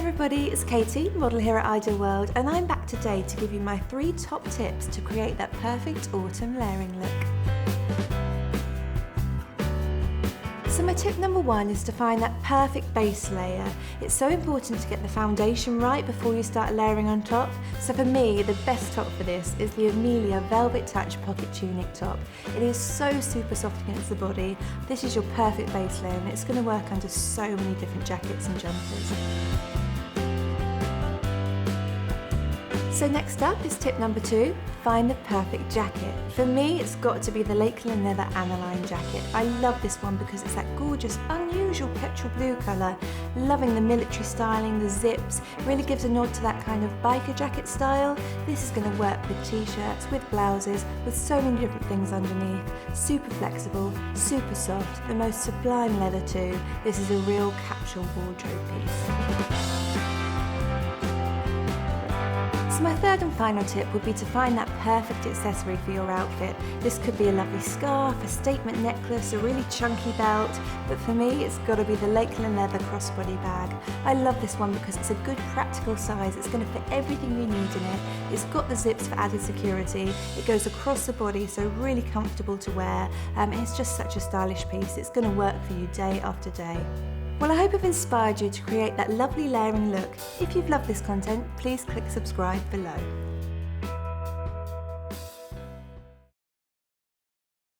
everybody, it's Katie, model here at Ideal World, and I'm back today to give you my 3 top tips to create that perfect autumn layering look. So my tip number 1 is to find that perfect base layer. It's so important to get the foundation right before you start layering on top. So for me, the best top for this is the Amelia Velvet Touch Pocket Tunic top. It is so super soft against the body. This is your perfect base layer and it's going to work under so many different jackets and jumpers. So next up is tip number 2, find the perfect jacket. For me, it's got to be the Lakeland Leather Aniline jacket. I love this one because it's that gorgeous, unusual petrol blue colour. Loving the military styling, the zips, really gives a nod to that kind of biker jacket style. This is going to work with t-shirts, with blouses, with so many different things underneath. Super flexible, super soft, the most sublime leather too. This is a real capsule wardrobe piece. So my third and final tip would be to find that perfect accessory for your outfit. This could be a lovely scarf, a statement necklace, a really chunky belt, but for me it's got to be the Lakeland Leather crossbody bag. I love this one because it's a good practical size, it's going to fit everything you need in it. It's got the zips for added security, it goes across the body so really comfortable to wear, and it's just such a stylish piece. It's going to work for you day after day. Well, I hope I've inspired you to create that lovely layering look. If you've loved this content, please click subscribe below.